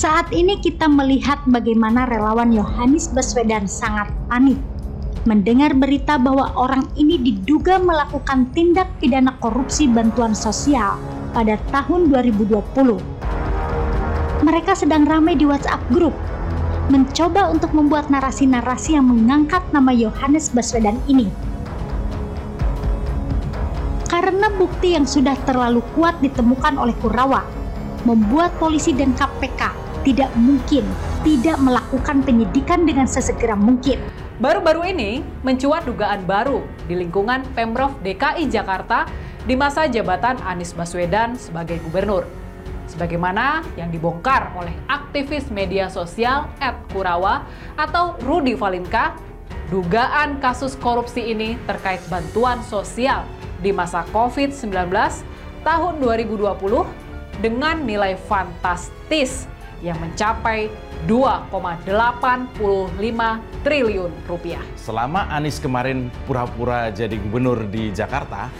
Saat ini kita melihat bagaimana relawan Yohanes Baswedan sangat panik mendengar berita bahwa orang ini diduga melakukan tindak pidana korupsi bantuan sosial pada tahun 2020. Mereka sedang ramai di WhatsApp grup, mencoba untuk membuat narasi-narasi yang mengangkat nama Yohanes Baswedan ini. Karena bukti yang sudah terlalu kuat ditemukan oleh Kurawa, membuat polisi dan KPK tidak mungkin tidak melakukan penyidikan dengan sesegera mungkin. Baru-baru ini mencuat dugaan baru di lingkungan Pemprov DKI Jakarta di masa jabatan Anies Baswedan sebagai gubernur. Sebagaimana yang dibongkar oleh aktivis media sosial @Kurawa atau Rudy Valinka, dugaan kasus korupsi ini terkait bantuan sosial di masa COVID-19 tahun 2020 dengan nilai fantastis yang mencapai 2,85 triliun rupiah. Selama Anies kemarin pura-pura jadi gubernur di Jakarta,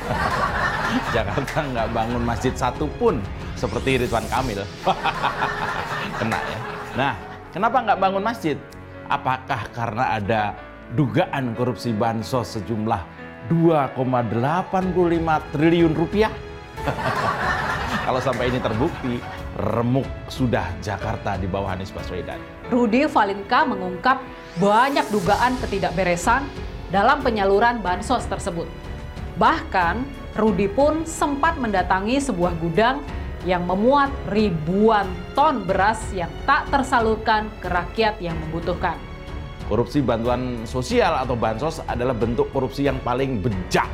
Jakarta nggak bangun masjid satu pun seperti Ridwan Kamil. Kena ya. Nah, kenapa nggak bangun masjid? Apakah karena ada dugaan korupsi bansos sejumlah 2,85 triliun rupiah? Kalau sampai ini terbukti, remuk sudah Jakarta di bawah Anies Baswedan. Rudy Valinka mengungkap banyak dugaan ketidakberesan dalam penyaluran bansos tersebut. Bahkan, Rudy pun sempat mendatangi sebuah gudang yang memuat ribuan ton beras yang tak tersalurkan ke rakyat yang membutuhkan. Korupsi bantuan sosial atau bansos adalah bentuk korupsi yang paling bejat.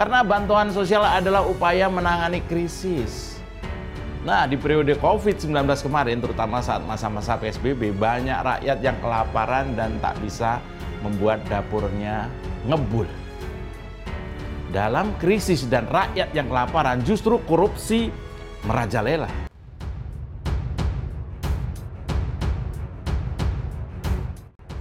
Karena bantuan sosial adalah upaya menangani krisis. Nah, di periode COVID-19 kemarin, terutama saat masa-masa PSBB, banyak rakyat yang kelaparan dan tak bisa membuat dapurnya ngebul. Dalam krisis dan rakyat yang kelaparan, justru korupsi merajalela.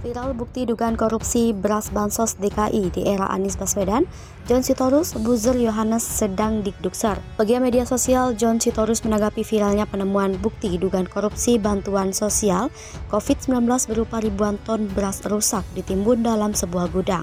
Viral bukti dugaan korupsi beras bansos DKI di era Anies Baswedan, John Sitorus, buzzer Yohanes sedang dikdukser. Pegiat media sosial John Sitorus menanggapi viralnya penemuan bukti dugaan korupsi bantuan sosial COVID-19 berupa ribuan ton beras rusak ditimbun dalam sebuah gudang.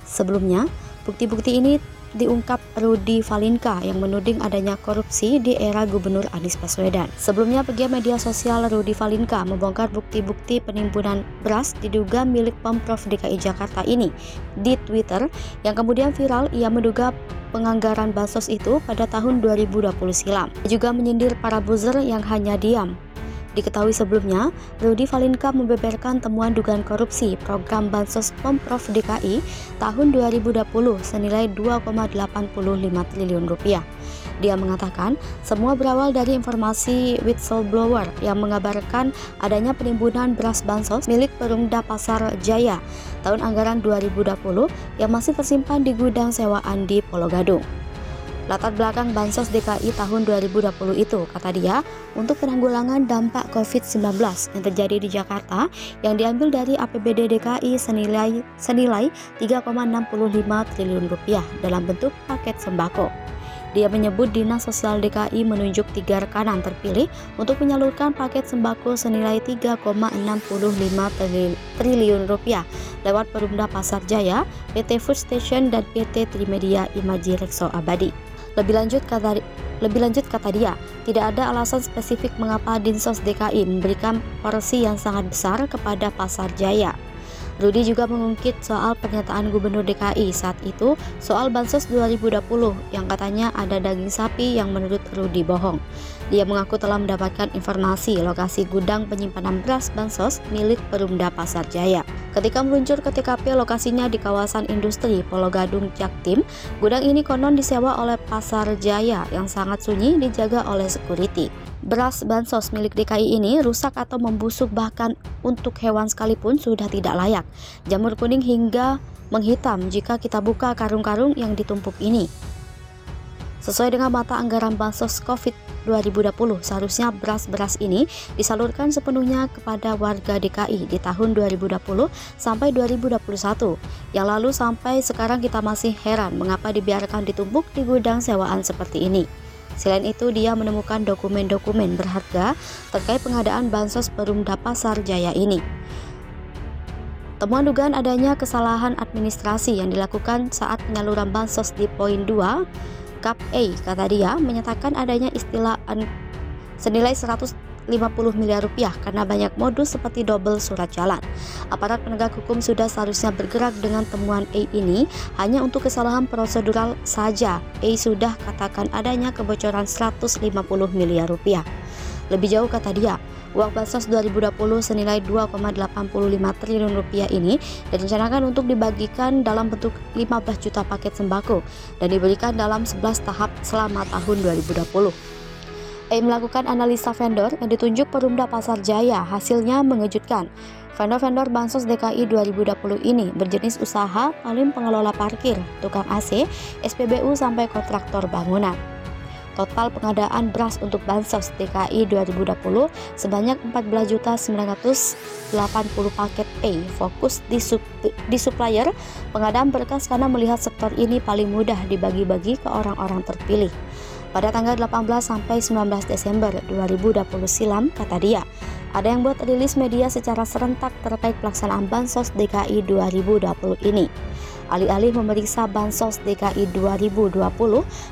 Sebelumnya, bukti-bukti ini diungkap Rudy Valinka yang menuding adanya korupsi di era Gubernur Anies Baswedan. Sebelumnya, pegiat media sosial Rudy Valinka membongkar bukti-bukti penimbunan beras diduga milik Pemprov DKI Jakarta ini di Twitter yang kemudian viral. Ia menduga penganggaran bansos itu pada tahun 2020 silam. Ia juga menyindir para buzzer yang hanya diam. Diketahui sebelumnya, Rudy Valinka membeberkan temuan dugaan korupsi program bansos Pemprov DKI tahun 2020 senilai 2,85 triliun rupiah. Dia mengatakan semua berawal dari informasi whistleblower yang mengabarkan adanya penimbunan beras bansos milik Perumda Pasar Jaya tahun anggaran 2020 yang masih tersimpan di gudang sewaan di Pulau Gadung. Latar belakang bansos DKI tahun 2020 itu, kata dia, untuk penanggulangan dampak COVID-19 yang terjadi di Jakarta yang diambil dari APBD DKI senilai 3,65 triliun rupiah dalam bentuk paket sembako. Dia menyebut Dinas Sosial DKI menunjuk 3 rekanan terpilih untuk menyalurkan paket sembako senilai 3,65 triliun rupiah lewat Perumda Pasar Jaya, PT Food Station, dan PT Trimedia Imaji Rekso Abadi. Lebih lanjut kata dia, tidak ada alasan spesifik mengapa Dinsos DKI memberikan porsi yang sangat besar kepada Pasar Jaya. Rudy juga mengungkit soal pernyataan Gubernur DKI saat itu soal Bansos 2020 yang katanya ada daging sapi yang menurut Rudy bohong. Dia mengaku telah mendapatkan informasi lokasi gudang penyimpanan beras Bansos milik Perumda Pasar Jaya. Ketika meluncur ke TKP lokasinya di kawasan industri Pulau Gadung Jaktim, gudang ini konon disewa oleh Pasar Jaya yang sangat sunyi dijaga oleh security. Beras bansos milik DKI ini rusak atau membusuk, bahkan untuk hewan sekalipun sudah tidak layak. Jamur kuning hingga menghitam jika kita buka karung-karung yang ditumpuk ini. Sesuai dengan mata anggaran bansos COVID 2020, seharusnya beras-beras ini disalurkan sepenuhnya kepada warga DKI di tahun 2020 sampai 2021. Yang lalu sampai sekarang kita masih heran mengapa dibiarkan ditumpuk di gudang sewaan seperti ini. Selain itu, dia menemukan dokumen-dokumen berharga terkait pengadaan bansos Perumda Pasar Jaya ini. Temuan dugaan adanya kesalahan administrasi yang dilakukan saat penyaluran bansos di poin 2 Kap A, kata dia, menyatakan adanya istilah senilai 150 miliar rupiah karena banyak modus seperti double surat jalan. Aparat penegak hukum sudah seharusnya bergerak dengan temuan A ini hanya untuk kesalahan prosedural saja. A sudah katakan adanya kebocoran 150 miliar rupiah. Lebih jauh, kata dia, uang bansos 2020 senilai 2,85 triliun rupiah ini direncanakan untuk dibagikan dalam bentuk 15 juta paket sembako dan diberikan dalam 11 tahap selama tahun 2020. Melakukan analisa vendor yang ditunjuk Perumda Pasar Jaya, hasilnya mengejutkan. Vendor-vendor bansos DKI 2020 ini berjenis usaha, paling pengelola parkir, tukang AC, SPBU sampai kontraktor bangunan. Total pengadaan beras untuk bansos DKI 2020 sebanyak 14.980 paket A, fokus di supplier pengadaan berkas karena melihat sektor ini paling mudah dibagi-bagi ke orang-orang terpilih. Pada tanggal 18 sampai 19 Desember 2020 silam, kata dia, ada yang buat rilis media secara serentak terkait pelaksanaan bansos DKI 2020 ini. Alih-alih memeriksa bansos DKI 2020,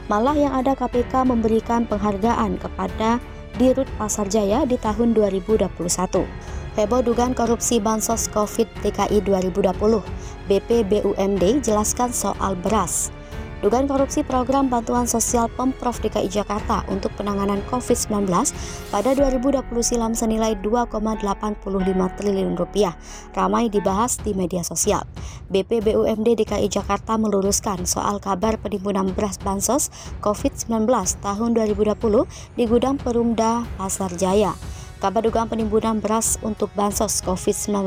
malah yang ada KPK memberikan penghargaan kepada Dirut Pasar Jaya di tahun 2021. Heboh dugaan korupsi bansos COVID DKI 2020, BPBUMD jelaskan soal beras. Dugaan korupsi program bantuan sosial Pemprov DKI Jakarta untuk penanganan COVID-19 pada 2020 silam senilai 2,85 triliun rupiah ramai dibahas di media sosial. BPBUMD DKI Jakarta meluruskan soal kabar penimbunan beras bansos COVID-19 tahun 2020 di gudang Perumda Pasar Jaya. Kabar dugaan penimbunan beras untuk bansos COVID-19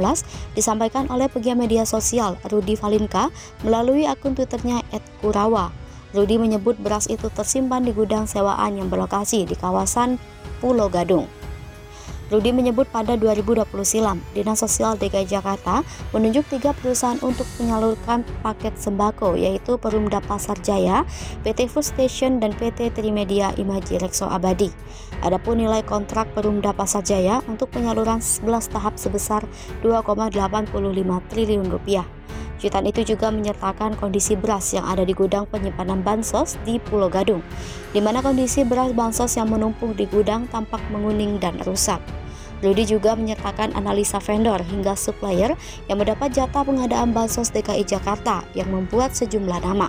disampaikan oleh pegiat media sosial Rudy Valinka melalui akun Twitternya @kurawa. Rudy menyebut beras itu tersimpan di gudang sewaan yang berlokasi di kawasan Pulau Gadung. Rudy menyebut pada 2020 silam, Dinas Sosial DKI Jakarta menunjuk 3 perusahaan untuk menyalurkan paket sembako, yaitu Perumda Pasar Jaya, PT Food Station, dan PT Trimedia Imaji Rekso Abadi. Adapun nilai kontrak Perumda Pasar Jaya untuk penyaluran 11 tahap sebesar 2,85 triliun rupiah. Cuitan itu juga menyertakan kondisi beras yang ada di gudang penyimpanan bansos di Pulau Gadung, di mana kondisi beras bansos yang menumpuk di gudang tampak menguning dan rusak. Rudy juga menyertakan analisa vendor hingga supplier yang mendapat jatah pengadaan bansos DKI Jakarta yang membuat sejumlah nama.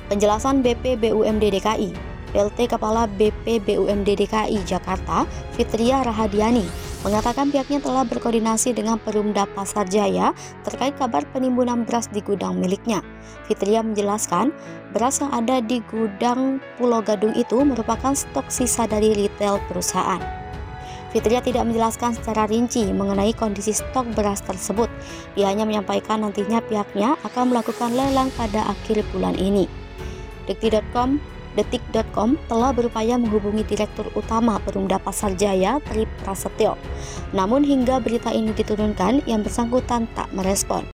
Penjelasan BPBUMD DKI, PLT Kepala BPBUMD DKI Jakarta, Fitria Rahadiani, mengatakan pihaknya telah berkoordinasi dengan Perumda Pasar Jaya terkait kabar penimbunan beras di gudang miliknya. Fitria menjelaskan, beras yang ada di gudang Pulau Gadung itu merupakan stok sisa dari retail perusahaan. Fitria tidak menjelaskan secara rinci mengenai kondisi stok beras tersebut. Dia hanya menyampaikan nantinya pihaknya akan melakukan lelang pada akhir bulan ini. Detik.com telah berupaya menghubungi Direktur Utama Perumda Pasar Jaya, Tri Prasetyo. Namun hingga berita ini diturunkan, yang bersangkutan tak merespon.